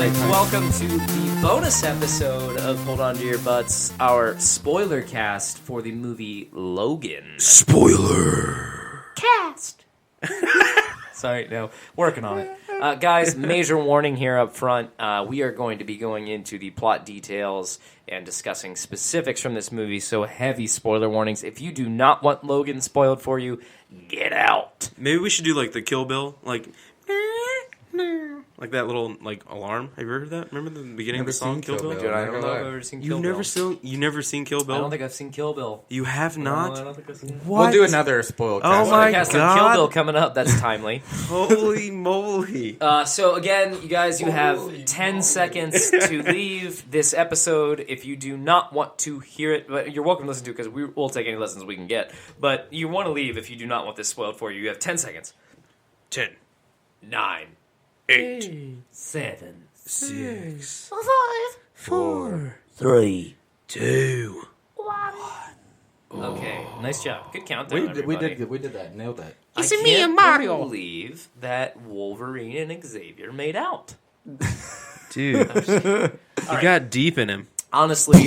Welcome to the bonus episode of Hold On To Your Butts, our spoiler cast for the movie Logan. Spoiler Cast. Sorry, no, working on it. Guys, major warning here up front. We are going to be going into the plot details and discussing specifics from this movie, so heavy spoiler warnings. If you do not want Logan spoiled for you, get out. Maybe we should do like the Kill Bill, like that little alarm. Have you heard that? Remember the beginning of the song Kill Bill? Dude, I don't know if I've ever seen Kill Bill. You've never seen Kill Bill? I don't think I've seen Kill Bill. You have not? No, I don't think I've seen it. We'll do another spoiler cast. Oh my Cast on God. Kill Bill coming up. That's timely. Holy moly. So again, you guys, you have 10 seconds to leave this episode. If you do not want to hear it, but you're welcome to listen to it because we'll take any lessons we can get. But you want to leave if you do not want this spoiled for you. You have 10 seconds. 10, 9, 8, 7, 6, 5, 4, 3, 2. 1. Okay, nice job. Good countdown, everybody. We did that. Nailed that. I can't believe that Wolverine and Xavier made out. Dude, he got deep in him. Honestly,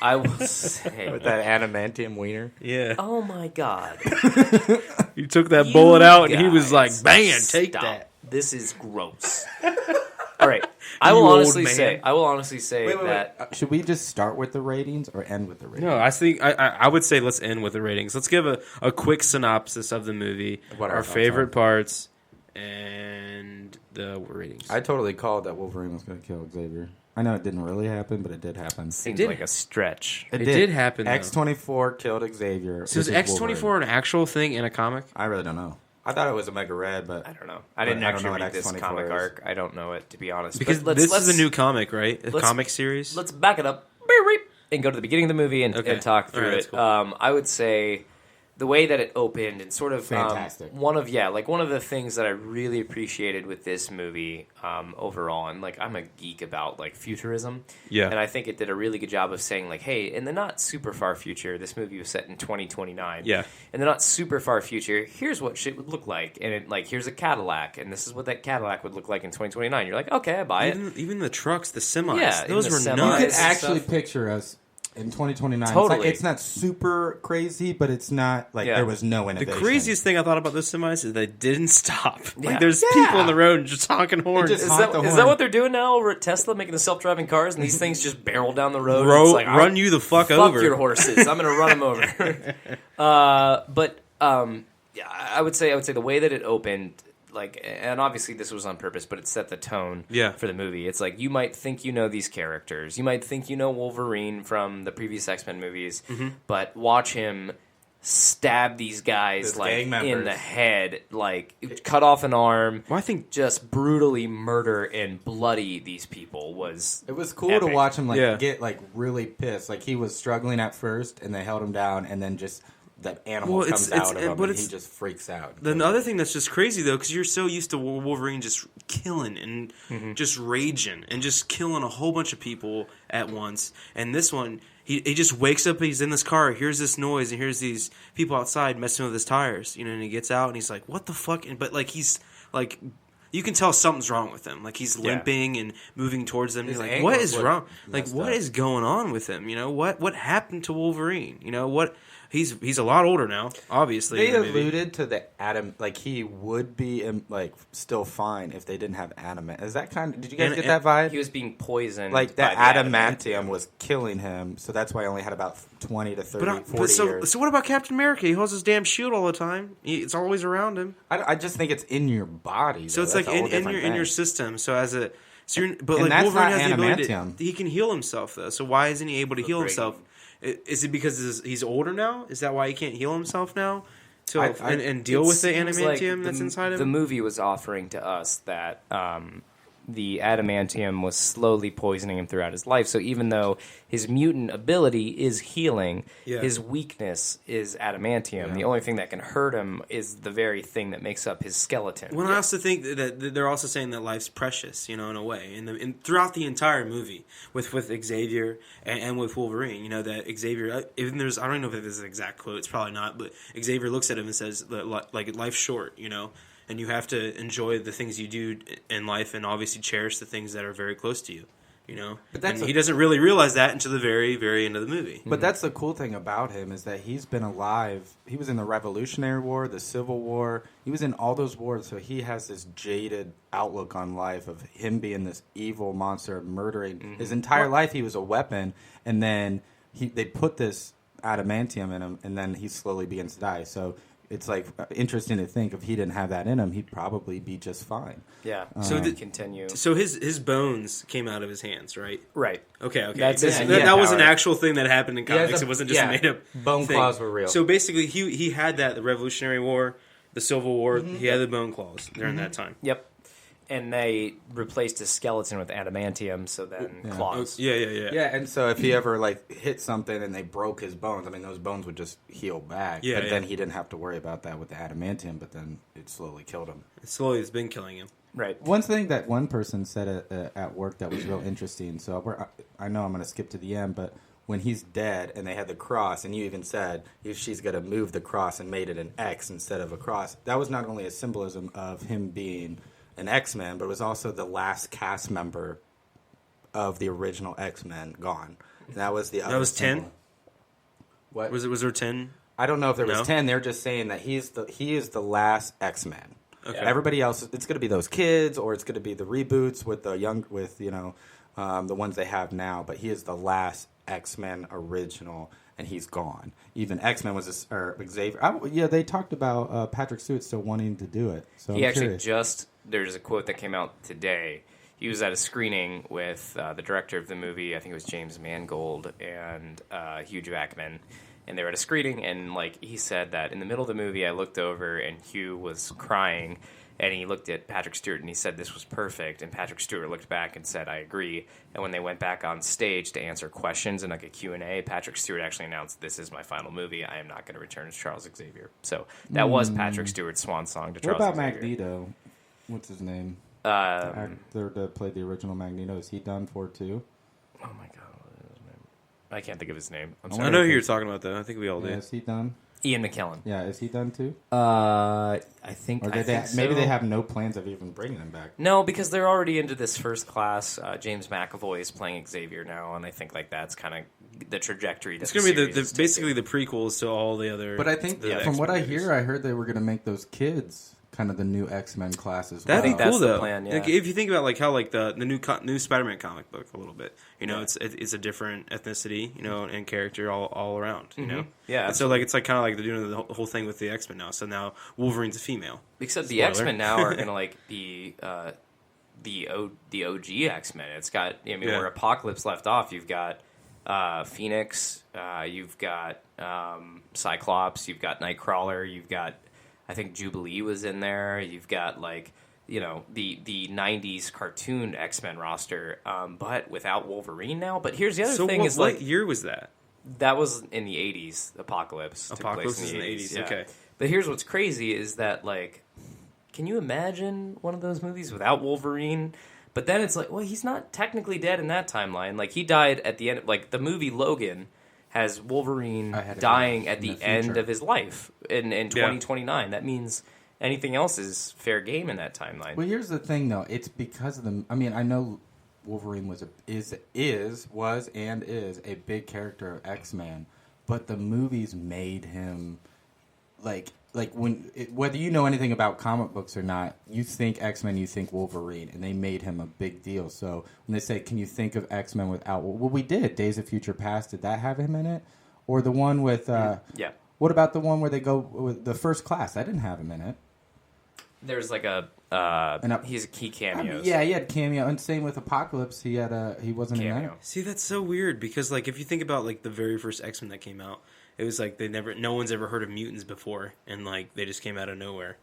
I will say... With that adamantium wiener. Yeah. Oh my God. You took that bullet out and he was guys, like, bam, take stop. that. This is gross. All right. I will You old honestly man. say that... Should we just start with the ratings or end with the ratings? No, I think I would say let's end with the ratings. Let's give a quick synopsis of the movie, What our our thoughts favorite parts, and the ratings. I totally called that Wolverine was going to kill Xavier. I know it didn't really happen, but it did happen. Seems did. like a stretch. It did happen, though. X-24 killed Xavier. So is which is X-24 Wolverine. an actual thing in a comic? I really don't know. I thought it was Omega Red, but I don't know. I didn't I don't actually know what read this X-24 comic is. arc. I don't know it, to be honest. Because But this is a new comic, right? A let's- comic series? Let's back it up and go to the beginning of the movie and talk through All right, it. that's cool. I would say the way that it opened and sort of Fantastic. one of the things that I really appreciated with this movie overall, and I'm a geek about futurism, Yeah. and I think it did a really good job of saying hey, in the not super far future, this movie was set in 2029. Yeah. In the not super far future, here's what shit would look like, and it here's a Cadillac, and this is what that Cadillac would look like in 2029. You're like, okay, I buy it. Even the trucks, the semis, Yeah, those even were the semis. nuts. you could and actually stuff. picture us in 2029. Totally. It's not super crazy, but it's not there was no The innovation. craziest thing I thought about those semis is they didn't stop. Yeah. There's people on the road just honking horns. just Is honk the that horn. what they're doing now over at Tesla, making the self-driving cars, and these things just barrel down the road? Ro- It's like, run you the fuck fuck over. your horses. I'm going to run them over. I would say the way that it opened, and obviously this was on purpose, but it set the tone for the movie. It's you might think you know these characters. You might think you know Wolverine from the previous X-Men movies, but watch him stab these guys His gang in members. the head, cut off an arm. Well, I think Just brutally murder and bloody these people was... It was cool epic. to watch him Yeah. get really pissed. He was struggling at first, and they held him down, and then just that animal comes out of him, and he just freaks out. the other thing that's just crazy though, because you're so used to Wolverine just killing and just raging and just killing a whole bunch of people at once, and this one he just wakes up, he's in this car, hears this noise, and hears these people outside messing with his tires, and he gets out and he's like, what the fuck? But he's you can tell something's wrong with him. He's limping and moving towards them. His You're like, ankles what is look wrong? messed What up. is going on with him? What happened to Wolverine? What? He's a lot older now, obviously. They in the movie. alluded to the Adam, he would be still fine if they didn't have adamant. Is that did you guys get that vibe? He was being poisoned. That by the adamantium was killing him, so that's why he only had about 20 to 30, 40 years. So what about Captain America? He holds his damn shield all the time. It's always around him. I just think it's in your body. So though. it's That's a whole in different your thing. system. So but And Wolverine that's not has the ability adamantium. he can heal himself though. So why isn't he able to heal breaking. himself? Is it because he's older now? Is that why he can't heal himself now? And deal It with the seems adamantium that's inside The him? movie was offering to us that the adamantium was slowly poisoning him throughout his life. So even though his mutant ability is healing, his weakness is adamantium. The only thing that can hurt him is the very thing that makes up his skeleton. Well, I also think that they're also saying that life's precious, in a way, and throughout the entire movie with Xavier and with Wolverine, that Xavier, even I don't know if this is an exact quote, it's probably not, but Xavier looks at him and says, life's short, and you have to enjoy the things you do in life, and obviously cherish the things that are very close to you. You know, but he doesn't really realize that until the very, very end of the movie. But that's the cool thing about him is that he's been alive. He was in the Revolutionary War, the Civil War. He was in all those wars, so he has this jaded outlook on life of him being this evil monster, murdering. His entire life he was a weapon, and then they put this adamantium in him, and then he slowly begins to die. So it's like interesting to think if he didn't have that in him, he'd probably be just fine. Yeah. So continue. So his bones came out of his hands, right? Right. Okay. That was an actual thing that happened in comics. It wasn't just a made up bone thing. claws were real. So basically, he had that, the Revolutionary War, the Civil War. He had the bone claws during that time. Yep. And they replaced his skeleton with adamantium, so then claws. Yeah. Yeah, and so if he ever hit something and they broke his bones, I mean those bones would just heal back. Yeah, but then he didn't have to worry about that with the adamantium. But then it slowly killed him. It's been killing him. Right. One thing that one person said at work that was real interesting. So I know I'm going to skip to the end, but when he's dead and they had the cross, and you even said if she's going to move the cross and made it an X instead of a cross, that was not only a symbolism of him being an X-Men, but it was also the last cast member of the original X-Men gone. And that was the other. That was symbol. 10. What Was there 10? I don't know if there was 10. They're just saying that he is the last X-Men. Okay. Everybody else, it's going to be those kids, or it's going to be the reboots with the the ones they have now. But he is the last X-Men original, and he's gone. Even X-Men was Xavier. They talked about Patrick Stewart still wanting to do it. So He I'm actually curious. there's a quote that came out today. He was at a screening with the director of the movie, I think it was James Mangold, and Hugh Jackman. And they were at a screening, and he said that in the middle of the movie, I looked over, and Hugh was crying, and he looked at Patrick Stewart, and he said this was perfect. And Patrick Stewart looked back and said, I agree. And when they went back on stage to answer questions in a Q&A, Patrick Stewart actually announced, this is my final movie. I am not going to return as Charles Xavier. So that was Patrick Stewart's swan song to Charles What about Xavier. Magneto? What's his name? The actor that played the original Magneto. Is he done for too? Oh, my God. What is his name? I can't think of his name. I'm I sorry. know who you're talking about, though. I think we all Yeah, do. is he done? Ian McKellen. Yeah, is he done too? I think. Or maybe they have no plans of even bringing him back. No, because they're already into this first class. James McAvoy is playing Xavier now, and I think that's kind of the trajectory. That It's going to be series is basically taking. the prequels to all the other. But I think from what I hear, I heard they were going to make those kids kind of the new X-Men class as well. That'd be That's cool, the though. plan, yeah. If you think about how the new Spider-Man comic book a little bit, it's a different ethnicity, and character all around, Yeah, and so it's kind of they're doing the whole thing with the X-Men now. So now Wolverine's a female. Except the Spoiler. X-Men now are going to be the OG X-Men. It's got where Apocalypse left off. You've got Phoenix, you've got Cyclops, you've got Nightcrawler, you've got. I think Jubilee was in there. You've got the 90s cartoon X-Men roster, but without Wolverine now. But here's the other thing: what year was that? That was in the 80s. Apocalypse took Apocalypse place in the 80s. yeah. Okay. But here's what's crazy is that can you imagine one of those movies without Wolverine? But then it's he's not technically dead in that timeline. He died at the end. The movie Logan has Wolverine dying at the end of his life in 2029. That means anything else is fair game in that timeline. Well, here's the thing, though. It's because of the. I mean, I know Wolverine was and is a big character of X-Men, but the movies made him whether you know anything about comic books or not, you think X-Men, you think Wolverine, and they made him a big deal. So when they say, can you think of X-Men without... Well, we did. Days of Future Past, did that have him in it? Or the one with... Yeah. What about the one where they go with the First Class? That didn't have him in it. There's he's key cameos. Yeah, he had cameo. And same with Apocalypse, he wasn't in that. See, that's so weird because if you think about the very first X-Men that came out, it was no one's ever heard of mutants before, and they just came out of nowhere.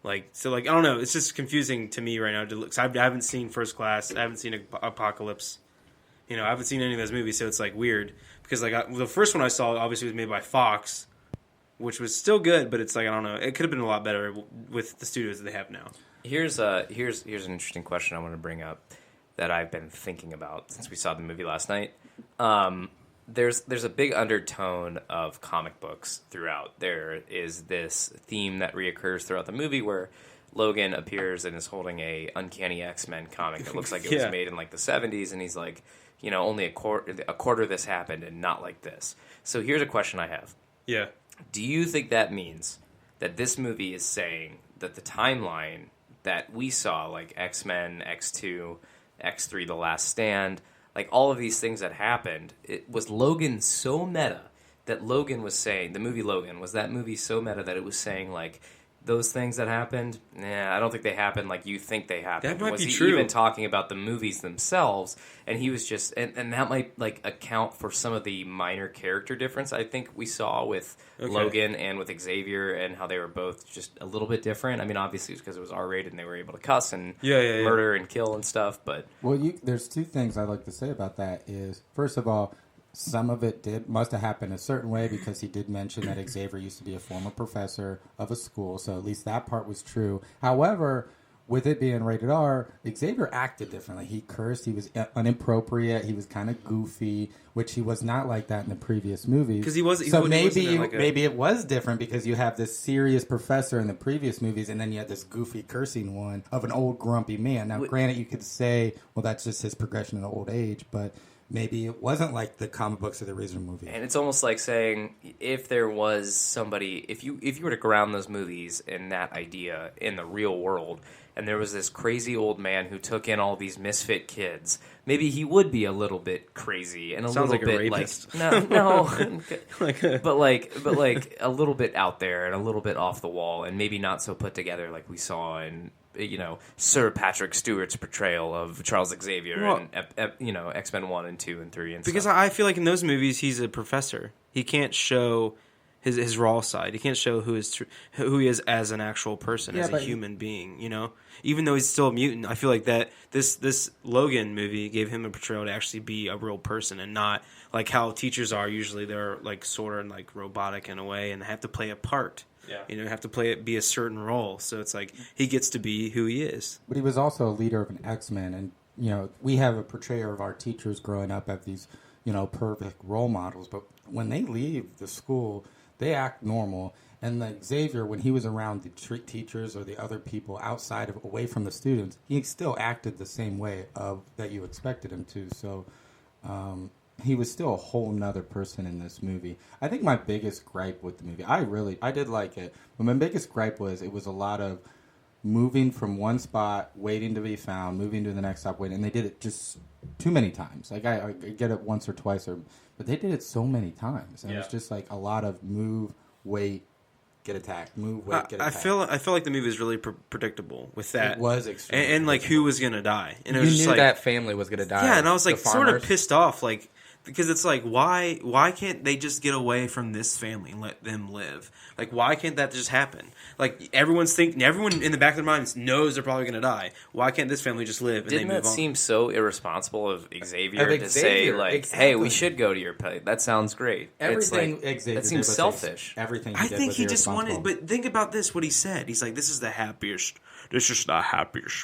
I don't know. It's just confusing to me right now to look. I haven't seen First Class. I haven't seen Apocalypse. I haven't seen any of those movies, so it's weird because the first one I saw obviously was made by Fox, which was still good, but it's I don't know. It could have been a lot better with the studios that they have now. Here's an interesting question I want to bring up that I've been thinking about since we saw the movie last night. There's a big undertone of comic books throughout. There is this theme that reoccurs throughout the movie where Logan appears and is holding a Uncanny X-Men comic that looks like it was made in like the 70s, and he's like, only a quarter of this happened and not like this. So here's a question I have. Yeah. Do you think that means that this movie is saying that the timeline that we saw, like X-Men, X2, X3, The Last Stand, like all of these things that happened, it was Logan so meta that Logan was saying, the movie Logan, was that movie so meta that it was saying like, those things that happened, I don't think they happened like you think they happened. That might was be he true. even talking about the movies themselves? And he was just, and that might like account for some of the minor character difference I think we saw with Logan and with Xavier, and how they were both just a little bit different. I mean, obviously it's because it was R-rated and they were able to cuss and murder and kill and stuff. But there's two things I'd like to say about that. Is first of all, some of it must have happened a certain way, because he did mention that Xavier used to be a former professor of a school, so at least that part was true. However, with it being rated R, Xavier acted differently. He cursed, he was inappropriate, he was kind of goofy, which he was not like that in the previous movies. Because he was. So maybe it was different because you have this serious professor in the previous movies, and then you had this goofy cursing one of an old grumpy man. Now, granted, you could say, well, that's just his progression in old age, but maybe it wasn't like the comic books of the original movie. And it's almost like saying, if there was somebody, if you were to ground those movies in that idea in the real world, and there was this crazy old man who took in all these misfit kids, maybe he would be a little bit crazy and Sounds little like a bit rapist. but like a little bit out there and a little bit off the wall, and maybe not so put together like we saw in Sir Patrick Stewart's portrayal of Charles Xavier and X-Men 1 and 2 and 3 and because stuff. I feel like in those movies he's a professor. He can't show his raw side. He can't show who he is as an actual person, as a human being. Even though he's still a mutant, I feel like that this Logan movie gave him a portrayal to actually be a real person, and not like how teachers are usually. They're like sort of like robotic in a way, and they have to play a part. Yeah. Have to be a certain role. So it's like he gets to be who he is. But he was also a leader of an X-Men, and we have a portrayal of our teachers growing up as these, perfect role models. But when they leave the school, they act normal. And like Xavier, when he was around the teachers or the other people away from the students, he still acted the same way that you expected him to. So he was still a whole nother person in this movie. I think my biggest gripe with the movie, I did like it, but my biggest gripe was it was a lot of moving from one spot, waiting to be found, moving to the next stop, waiting, and they did it just too many times. Like I get it once or twice, but they did it so many times, and it was just like a lot of move, wait, get attacked, move, wait, get attacked. I feel like the movie was really predictable with that. It was extremely and like who was gonna die, and it you was knew just like that family was gonna die. Yeah, and I was like The sort of farmers. pissed off, like. Because it's like, why can't they just get away from this family and let them live? Like, why can't that just happen? Like, everyone in the back of their minds knows they're probably going to die. Why can't this family just live and Didn't they move that on? seem so irresponsible of Xavier to say, Xavier, like, exactly. hey, we should go to your place? That sounds great. Everything it's like, Xavier that seems did was selfish. Everything I did think was he just wanted, irresponsible. but think about this, what he said. He's like, this is the happiest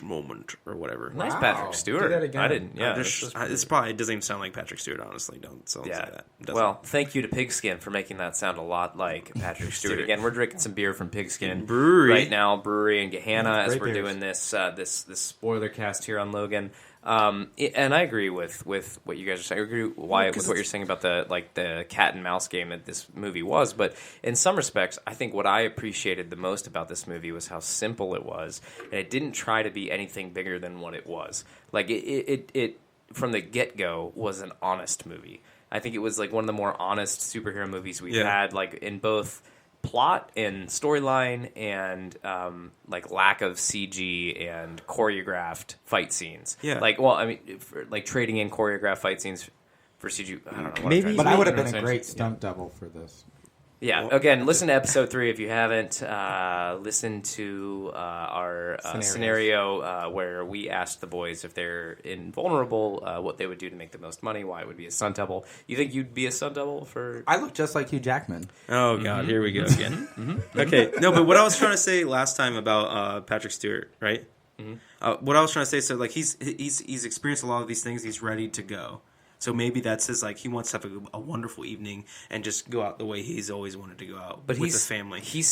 moment, or whatever. Nice Wow. Patrick Stewart. Do that again. I didn't. Yeah, It's probably, it doesn't even sound like Patrick Stewart, honestly. Don't say that. It doesn't. Well, thank you to Pigskin for making that sound a lot like Patrick Stewart. Again, we're drinking some beer from Pigskin Brewery. right now, brewery in Gehanna, as Great we're beers. doing this spoiler cast here on Logan. And I agree with what you guys are saying. I agree with what you're saying about the cat and mouse game that this movie was. But in some respects, I think what I appreciated the most about this movie was how simple it was, and it didn't try to be anything bigger than what it was. Like it from the get-go was an honest movie. I think it was like one of the more honest superhero movies we've had, like in both plot and storyline and like lack of CG and choreographed fight scenes. Yeah. Like, well, I mean, like trading in choreographed fight scenes for CG. I don't know. What I'm Maybe- trying to But say. I would have You know been what a I'm great saying? stunt double for this. Yeah. Again, listen to episode 3 if you haven't. Listen to our scenario where we asked the boys if they're invulnerable, what they would do to make the most money, why it would be a stunt double. You think you'd be a stunt double for? I look just like Hugh Jackman. Oh God, here we go again. Okay, no, but what I was trying to say last time about Patrick Stewart, right? What I was trying to say, so like he's experienced a lot of these things. He's ready to go. So maybe that's his, like, he wants to have a wonderful evening and just go out the way he's always wanted to go out with the family. He